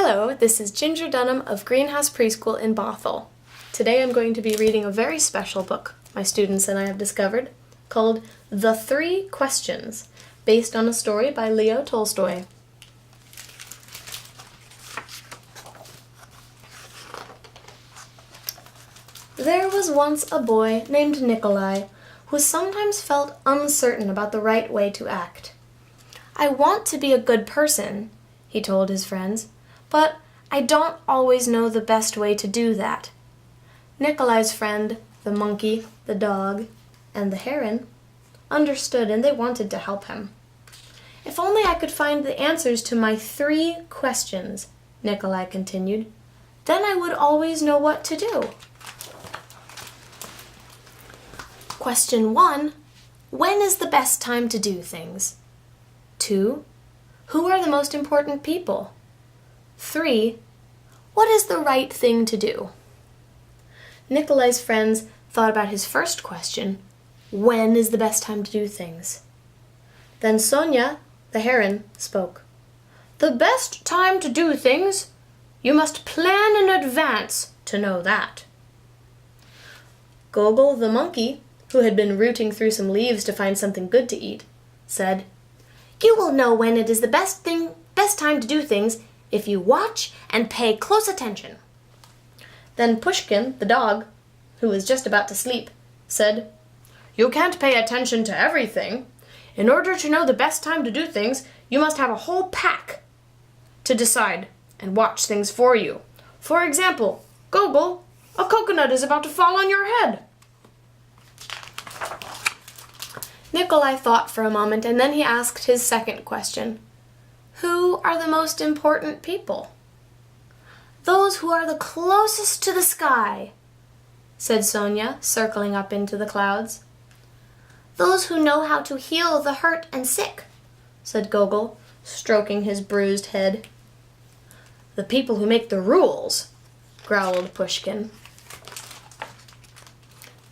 Hello, this is Ginger Dunham of Greenhouse Preschool in Bothell. Today I'm going to be reading a very special book my students and I have discovered called The 3 Questions, based on a story by Leo Tolstoy. There was once a boy named Nikolai who sometimes felt uncertain about the right way to act. "I want to be a good person," he told his friends, "but I don't always know the best way to do that." Nikolai's friend, the monkey, the dog, and the heron, understood and they wanted to help him. "If only I could find the answers to my 3 questions," Nikolai continued, "then I would always know what to do." Question 1. When is the best time to do things? 2. Who are the most important people? 3. What is the right thing to do? Nikolai's friends thought about his first question, when is the best time to do things? Then Sonia, the heron, spoke. "The best time to do things? You must plan in advance to know that." Gogol, the monkey, who had been rooting through some leaves to find something good to eat, said, "You will know when it is the best time to do things if you watch and pay close attention." Then Pushkin, the dog, who was just about to sleep, said, "You can't pay attention to everything. In order to know the best time to do things, you must have a whole pack to decide and watch things for you. For example, Gogol, a coconut is about to fall on your head." Nikolai thought for a moment, and then he asked his second question. Who are the most important people? "Those who are the closest to the sky," said Sonia, circling up into the clouds. "Those who know how to heal the hurt and sick," said Gogol, stroking his bruised head. "The people who make the rules," growled Pushkin.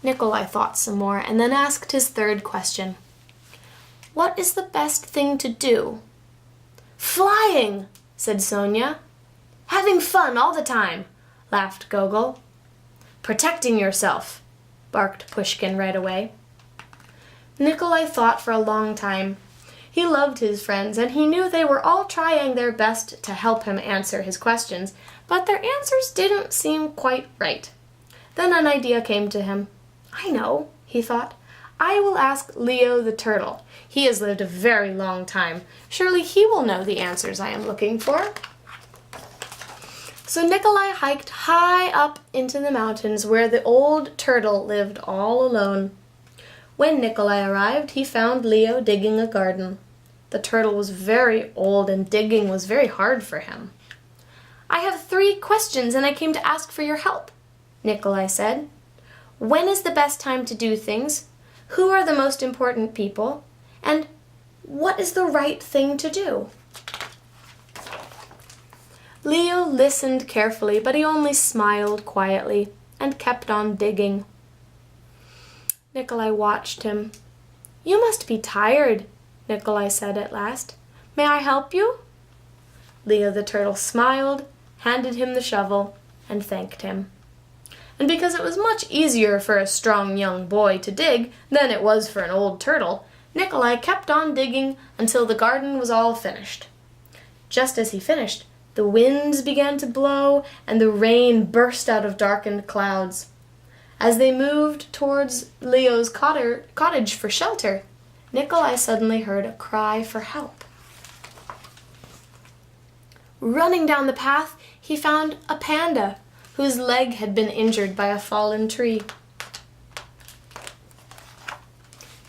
Nikolai thought some more and then asked his third question. "What is the best thing to do?" "Flying," said Sonia. "Having fun all the time," laughed Gogol. "Protecting yourself," barked Pushkin right away. Nikolai thought for a long time. He loved his friends, and he knew they were all trying their best to help him answer his questions, but their answers didn't seem quite right. Then an idea came to him. "I know," he thought. "I will ask Leo the turtle. He has lived a very long time. Surely he will know the answers I am looking for." So Nikolai hiked high up into the mountains where the old turtle lived all alone. When Nikolai arrived, he found Leo digging a garden. The turtle was very old and digging was very hard for him. "I have 3 questions and I came to ask for your help," Nikolai said. "When is the best time to do things? Who are the most important people? And what is the right thing to do?" Leo listened carefully, but he only smiled quietly and kept on digging. Nikolai watched him. "You must be tired," Nikolai said at last. "May I help you?" Leo the turtle smiled, handed him the shovel, and thanked him. And because it was much easier for a strong young boy to dig than it was for an old turtle, Nikolai kept on digging until the garden was all finished. Just as he finished, the winds began to blow and the rain burst out of darkened clouds. As they moved towards Leo's cottage for shelter, Nikolai suddenly heard a cry for help. Running down the path, he found a panda whose leg had been injured by a fallen tree.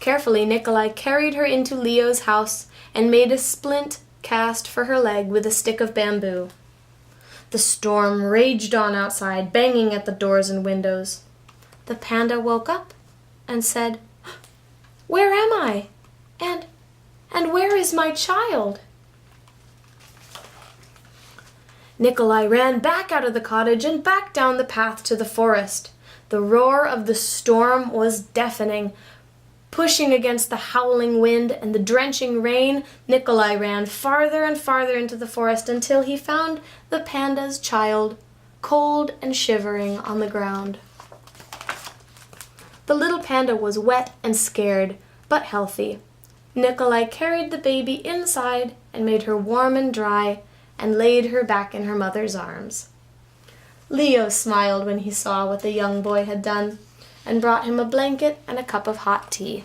Carefully, Nikolai carried her into Leo's house and made a splint cast for her leg with a stick of bamboo. The storm raged on outside, banging at the doors and windows. The panda woke up and said, "Where am I? And where is my child?" Nikolai ran back out of the cottage and back down the path to the forest. The roar of the storm was deafening. Pushing against the howling wind and the drenching rain, Nikolai ran farther and farther into the forest until he found the panda's child, cold and shivering on the ground. The little panda was wet and scared, but healthy. Nikolai carried the baby inside and made her warm and dry and laid her back in her mother's arms. Leo smiled when he saw what the young boy had done and brought him a blanket and a cup of hot tea.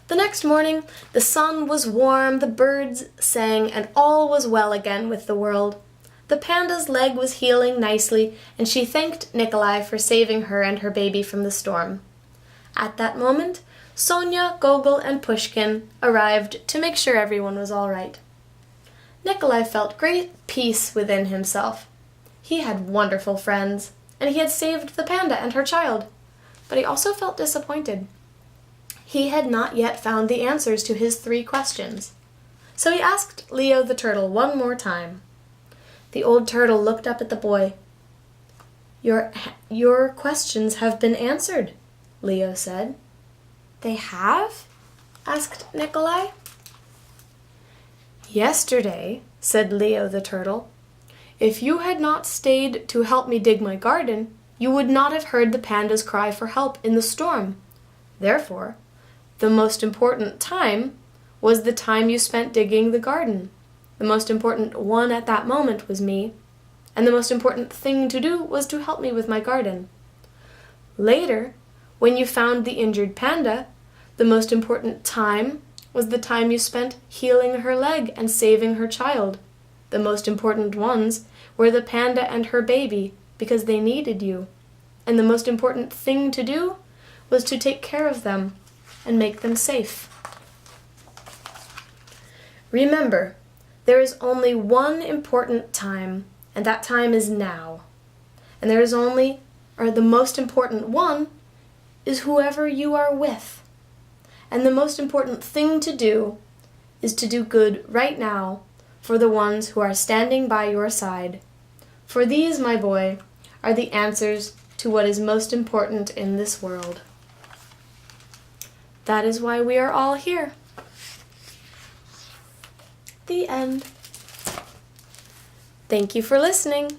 The next morning, the sun was warm, the birds sang, and all was well again with the world. The panda's leg was healing nicely, and she thanked Nikolai for saving her and her baby from the storm. At that moment, Sonia, Gogol, and Pushkin arrived to make sure everyone was all right. Nikolai felt great peace within himself. He had wonderful friends, and he had saved the panda and her child, but he also felt disappointed. He had not yet found the answers to his 3 questions, so he asked Leo the turtle one more time. The old turtle looked up at the boy. Your questions have been answered," Leo said. "They have?" asked Nikolai. "Yesterday," said Leo the turtle, "if you had not stayed to help me dig my garden, you would not have heard the panda's cry for help in the storm. Therefore, the most important time was the time you spent digging the garden. The most important one at that moment was me, and the most important thing to do was to help me with my garden. Later, when you found the injured panda, the most important time was the time you spent healing her leg and saving her child. The most important ones were the panda and her baby, because they needed you. And the most important thing to do was to take care of them and make them safe. Remember, there is only one important time, and that time is now. And the most important one is whoever you are with. And the most important thing to do is to do good right now for the ones who are standing by your side. For these, my boy, are the answers to what is most important in this world. That is why we are all here." The end. Thank you for listening.